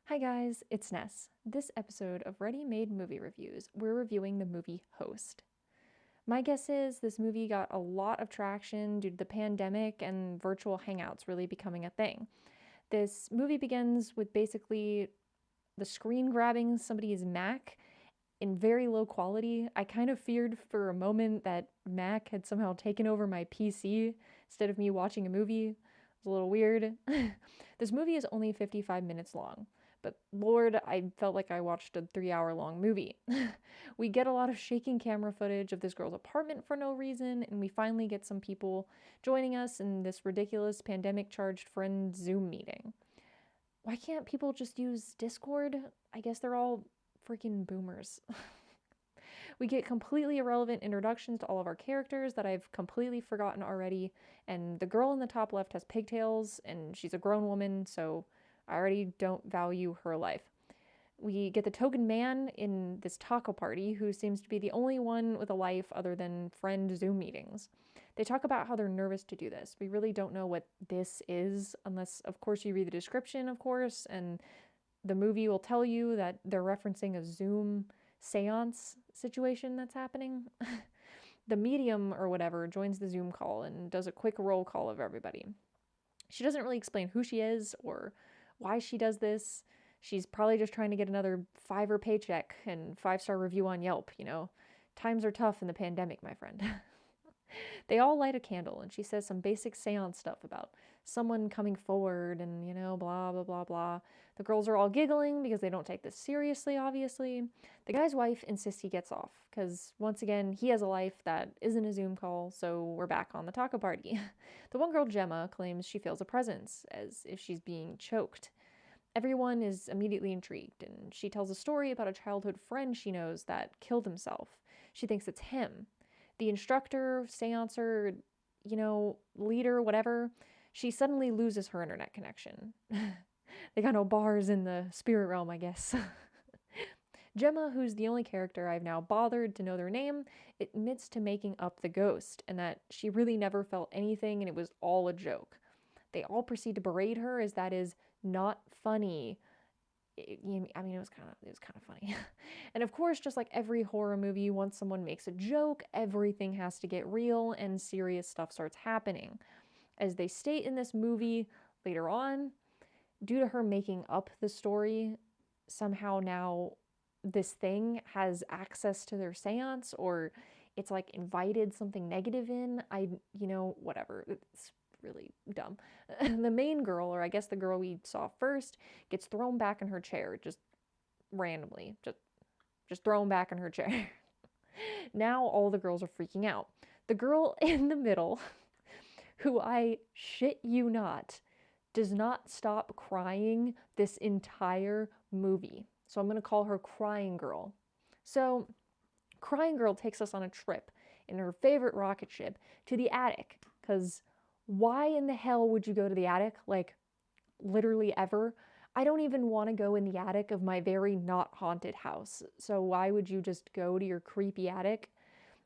Hi guys, it's Ness. This episode of Ready Made Movie Reviews, we're reviewing the movie Host. My guess is this movie got a lot of traction due to the pandemic and virtual hangouts really becoming a thing. This movie begins with basically the screen grabbing somebody's Mac in very low quality. I kind of feared for a moment that Mac had somehow taken over my PC instead of me watching a movie. It was a little weird. This movie is only 55 minutes long, but Lord, I felt like I watched a 3 hour long movie. We get a lot of shaking camera footage of this girl's apartment for no reason, and we finally get some people joining us in this ridiculous pandemic charged friend Zoom meeting. Why can't people just use Discord? I guess they're all freaking boomers. We get completely irrelevant introductions to all of our characters that I've completely forgotten already, and the girl in the top left has pigtails, and she's a grown woman, so I already don't value her life. We get the token man in this taco party who seems to be the only one with a life other than friend Zoom meetings. They talk about how they're nervous to do this. We really don't know what this is, unless, of course, you read the description, of course, and the movie will tell you that they're referencing a Zoom seance situation that's happening. The medium or whatever joins the Zoom call and does a quick roll call of everybody. She doesn't really explain who she is or why she does this. She's probably just trying to get another $5 paycheck and 5-star review on Yelp, you know. Times are tough in the pandemic, my friend. They all light a candle, and she says some basic seance stuff about someone coming forward and, blah, blah, blah, blah. The girls are all giggling because they don't take this seriously, obviously. The guy's wife insists he gets off because, once again, he has a life that isn't a Zoom call, so we're back on the taco party. The one girl, Gemma, claims she feels a presence, as if she's being choked. Everyone is immediately intrigued, and she tells a story about a childhood friend she knows that killed himself. She thinks it's him. The instructor, seancer, leader, whatever, she suddenly loses her internet connection. They got no bars in the spirit realm, I guess. Gemma, who's the only character I've now bothered to know their name, admits to making up the ghost and that she really never felt anything and it was all a joke. They all proceed to berate her as that is not funny. It was kind of funny. And of course, just like every horror movie, once someone makes a joke, everything has to get real and serious stuff starts happening. As they state in this movie later on, due to her making up the story, somehow now this thing has access to their seance, or it's like invited something negative in. Whatever. It's really dumb. The main girl, or I guess the girl we saw first, gets thrown back in her chair just randomly. Just thrown back in her chair. Now all the girls are freaking out. The girl in the middle, who I shit you not, does not stop crying this entire movie. So I'm going to call her Crying Girl. So Crying Girl takes us on a trip in her favorite rocket ship to the attic, because why in the hell would you go to the attic? Like, literally ever. I don't even want to go in the attic of my very not haunted house. So why would you just go to your creepy attic?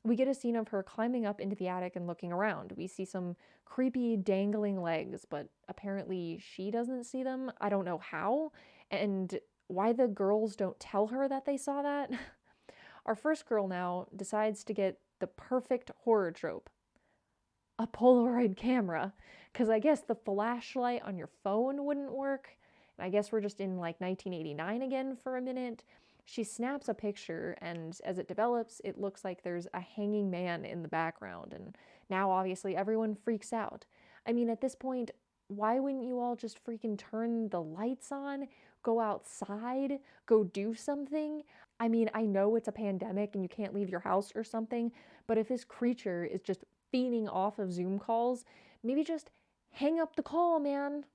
We get a scene of her climbing up into the attic and looking around. We see some creepy dangling legs, but apparently she doesn't see them. I don't know how, and why the girls don't tell her that they saw that. Our first girl now decides to get the perfect horror trope, a Polaroid camera, because I guess the flashlight on your phone wouldn't work. And I guess we're just in like 1989 again for a minute. She snaps a picture, and as it develops, it looks like there's a hanging man in the background. And now, obviously, everyone freaks out. I mean, at this point, why wouldn't you all just freaking turn the lights on, go outside, go do something? I mean, I know it's a pandemic and you can't leave your house or something, but if this creature is just feeding off of Zoom calls, maybe just hang up the call, man.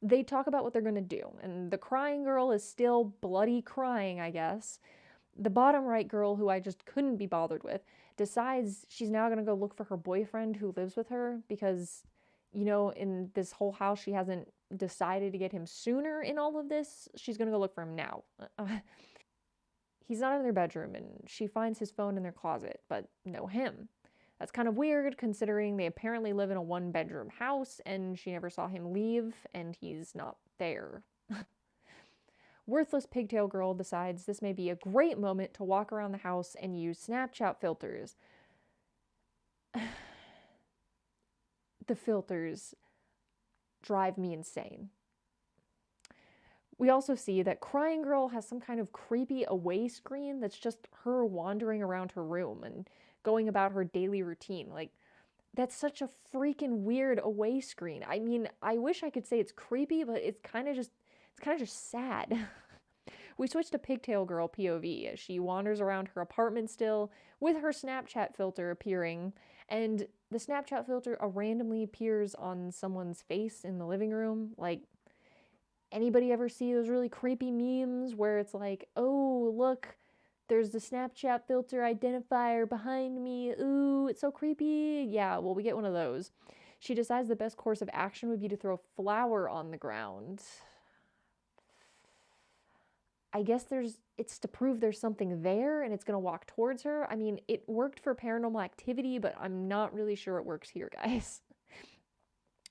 They talk about what they're going to do, and the crying girl is still bloody crying, I guess. The bottom right girl, who I just couldn't be bothered with, decides she's now going to go look for her boyfriend who lives with her because, in this whole house, she hasn't decided to get him sooner in all of this. She's going to go look for him now. He's not in their bedroom, and she finds his phone in their closet, but no him. That's kind of weird considering they apparently live in a 1-bedroom house and she never saw him leave and he's not there. Worthless pigtail girl decides this may be a great moment to walk around the house and use Snapchat filters. The filters drive me insane. We also see that Crying Girl has some kind of creepy away screen that's just her wandering around her room and going about her daily routine. Like, that's such a freaking weird away screen. I mean, I wish I could say it's creepy, but it's kind of just sad. We switch to Pigtail Girl POV as she wanders around her apartment still with her Snapchat filter appearing, and the Snapchat filter randomly appears on someone's face in the living room. Like, anybody ever see those really creepy memes where it's like, oh, look, there's the Snapchat filter identifier behind me. Ooh, it's so creepy. Yeah, well, we get one of those. She decides the best course of action would be to throw a flower on the ground. I guess it's to prove there's something there and it's going to walk towards her. I mean, it worked for Paranormal Activity, but I'm not really sure it works here, guys.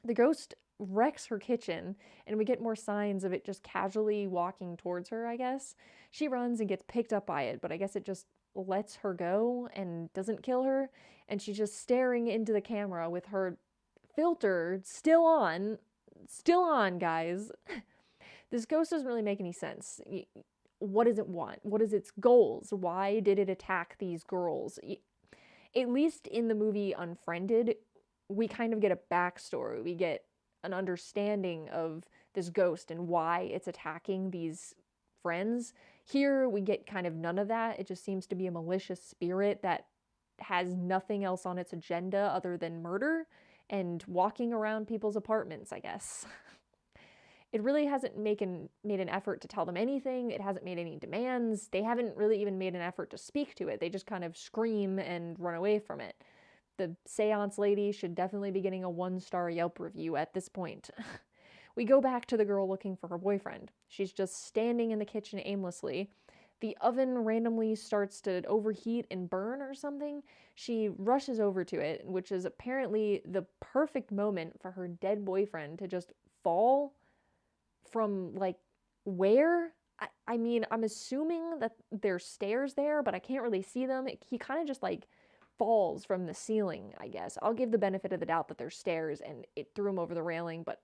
The ghost wrecks her kitchen, and we get more signs of it just casually walking towards her, I guess. She runs and gets picked up by it, but I guess it just lets her go and doesn't kill her, and she's just staring into the camera with her filter still on, guys. This ghost doesn't really make any sense. What does it want? What is its goals? Why did it attack these girls? At least in the movie Unfriended, we kind of get a backstory. We get an understanding of this ghost and why it's attacking these friends. Here, we get kind of none of that. It just seems to be a malicious spirit that has nothing else on its agenda other than murder and walking around people's apartments, I guess. It really hasn't made an effort to tell them anything. It hasn't made any demands. They haven't really even made an effort to speak to it. They just kind of scream and run away from it. The seance lady should definitely be getting a 1-star Yelp review at this point. We go back to the girl looking for her boyfriend. She's just standing in the kitchen aimlessly. The oven randomly starts to overheat and burn or something. She rushes over to it, which is apparently the perfect moment for her dead boyfriend to just fall from, like, where? I mean, I'm assuming that there's stairs there, but I can't really see them. He kind of just, like, falls from the ceiling, I guess. I'll give the benefit of the doubt that there's stairs and it threw him over the railing, but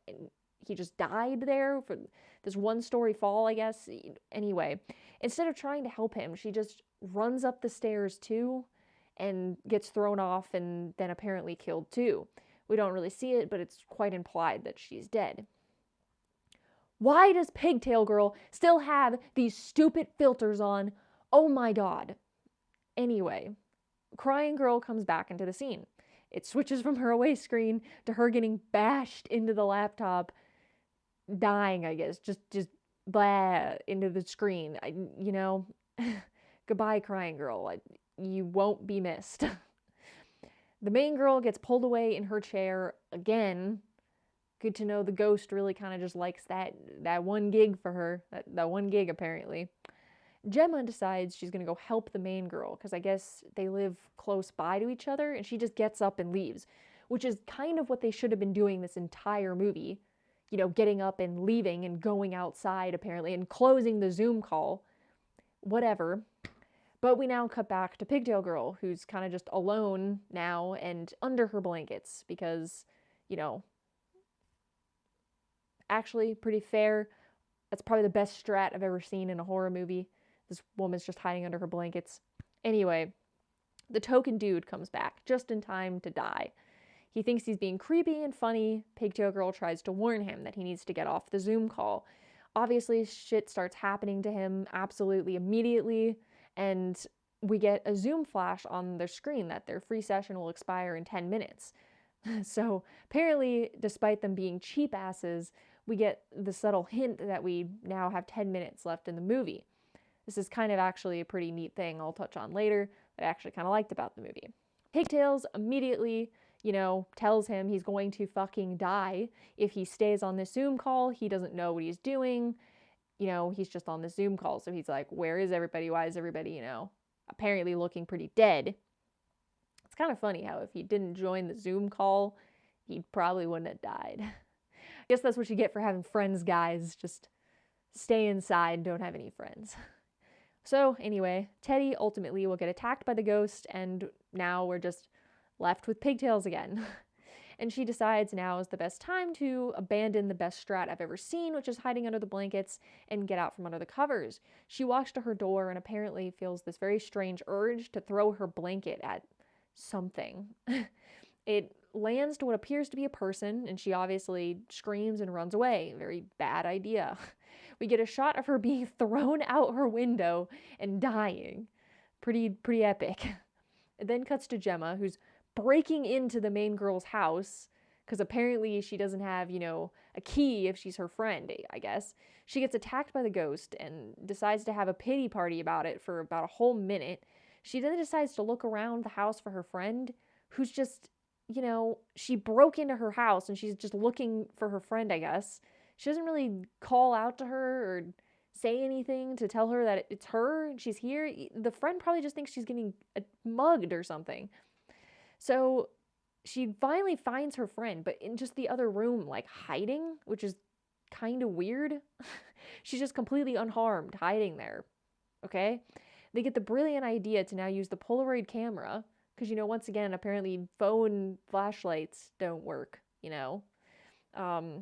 he just died there for this 1-story fall, I guess. Anyway, instead of trying to help him, she just runs up the stairs too and gets thrown off and then apparently killed too. We don't really see it, but it's quite implied that she's dead. Why does Pigtail Girl still have these stupid filters on? Oh my god. Anyway, Crying Girl comes back into the scene. It switches from her away screen to her getting bashed into the laptop, dying, I guess, just blah into the screen. Goodbye, Crying Girl. You won't be missed. The main girl gets pulled away in her chair again. Good to know the ghost really kind of just likes that 1 gig for her. That 1 gig, apparently. Gemma decides she's going to go help the main girl because I guess they live close by to each other, and she just gets up and leaves, which is kind of what they should have been doing this entire movie. Getting up and leaving and going outside, apparently, and closing the Zoom call. Whatever. But we now cut back to Pigtail Girl, who's kind of just alone now and under her blankets because, actually pretty fair. That's probably the best strat I've ever seen in a horror movie. This woman's just hiding under her blankets. Anyway, the token dude comes back just in time to die. He thinks he's being creepy and funny. Pigtail Girl tries to warn him that he needs to get off the Zoom call. Obviously, shit starts happening to him absolutely immediately, and we get a Zoom flash on their screen that their free session will expire in 10 minutes. So apparently, despite them being cheap asses, we get the subtle hint that we now have 10 minutes left in the movie. This is kind of actually a pretty neat thing I'll touch on later that I actually kind of liked about the movie. Pigtails immediately, tells him he's going to fucking die if he stays on this Zoom call. He doesn't know what he's doing. He's just on this Zoom call. So he's like, where is everybody? Why is everybody, apparently looking pretty dead? It's kind of funny how if he didn't join the Zoom call, he probably wouldn't have died. I guess that's what you get for having friends, guys. Just stay inside, don't have any friends. So anyway, Teddy ultimately will get attacked by the ghost, and now we're just left with pigtails again. And she decides now is the best time to abandon the best strat I've ever seen, which is hiding under the blankets and get out from under the covers. She walks to her door and apparently feels this very strange urge to throw her blanket at something. It lands to what appears to be a person, and she obviously screams and runs away. Very bad idea. We get a shot of her being thrown out her window and dying. Pretty epic. It then cuts to Gemma, who's breaking into the main girl's house, because apparently she doesn't have, a key if she's her friend, I guess. She gets attacked by the ghost and decides to have a pity party about it for about a whole minute. She then decides to look around the house for her friend, who's just, she broke into her house and she's just looking for her friend, I guess. She doesn't really call out to her or say anything to tell her that it's her and she's here. The friend probably just thinks she's getting mugged or something. So she finally finds her friend, but in just the other room, like hiding, which is kind of weird. She's just completely unharmed, hiding there. Okay? They get the brilliant idea to now use the Polaroid camera, because, once again, apparently phone flashlights don't work, And,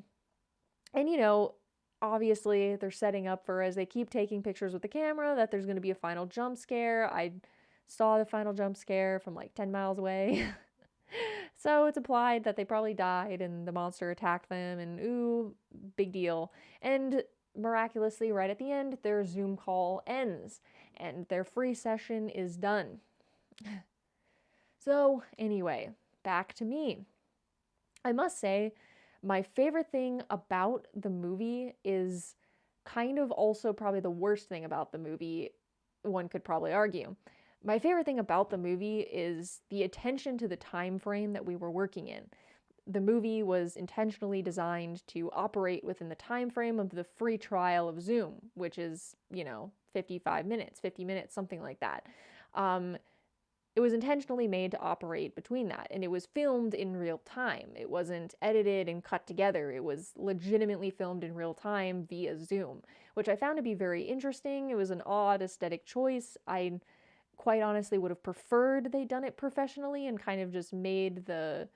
obviously they're setting up for, as they keep taking pictures with the camera, that there's going to be a final jump scare. I saw the final jump scare from like 10 miles away. So it's implied that they probably died and the monster attacked them, and ooh, big deal. And miraculously, right at the end, their Zoom call ends and their free session is done. So anyway, back to me. I must say, my favorite thing about the movie is kind of also probably the worst thing about the movie, one could probably argue. My favorite thing about the movie is the attention to the time frame that we were working in. The movie was intentionally designed to operate within the time frame of the free trial of Zoom, which is, 55 minutes, 50 minutes, something like that. It was intentionally made to operate between that, and it was filmed in real time. It wasn't edited and cut together. It was legitimately filmed in real time via Zoom, which I found to be very interesting. It was an odd aesthetic choice. I quite honestly would have preferred they'd done it professionally and kind of just made the,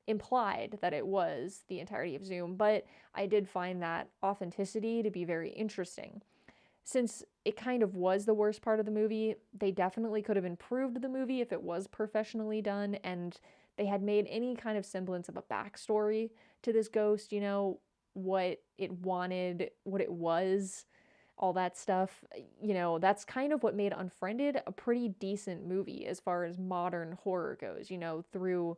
implied that it was the entirety of Zoom, but I did find that authenticity to be very interesting. Since it kind of was the worst part of the movie, they definitely could have improved the movie if it was professionally done and they had made any kind of semblance of a backstory to this ghost, what it wanted, what it was, all that stuff. That's kind of what made Unfriended a pretty decent movie as far as modern horror goes, through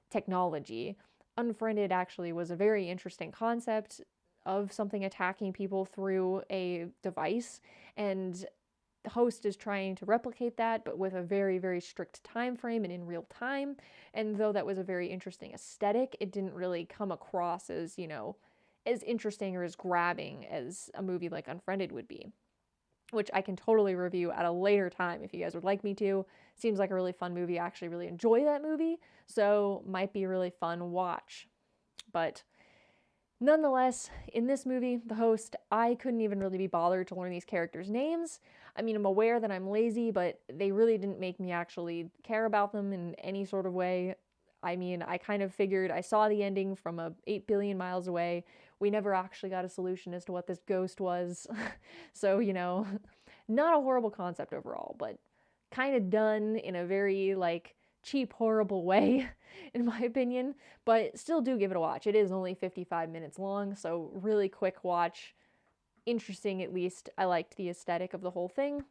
technology. Unfriended actually was a very interesting concept of something attacking people through a device, and the host is trying to replicate that, but with a very, very strict time frame and in real time. And though that was a very interesting aesthetic, it didn't really come across as, as interesting or as grabbing as a movie like Unfriended would be, which I can totally review at a later time if you guys would like me to. Seems like a really fun movie. I actually really enjoy that movie, so might be a really fun watch. But nonetheless, in this movie, the host, I couldn't even really be bothered to learn these characters' names. I mean, I'm aware that I'm lazy, but they really didn't make me actually care about them in any sort of way. I mean, I kind of figured, I saw the ending from 8 billion miles away. We never actually got a solution as to what this ghost was. So, not a horrible concept overall, but kind of done in a very, cheap, horrible way, in my opinion. But still do give it a watch. It is only 55 minutes long, so really quick watch. Interesting, at least. I liked the aesthetic of the whole thing.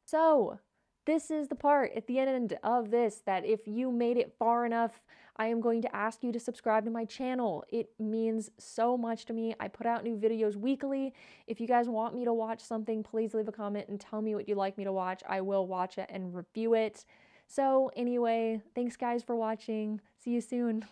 So, this is the part at the end of this that if you made it far enough, I am going to ask you to subscribe to my channel. It means so much to me. I put out new videos weekly. If you guys want me to watch something, please leave a comment and tell me what you'd like me to watch. I will watch it and review it. So anyway, thanks guys for watching. See you soon.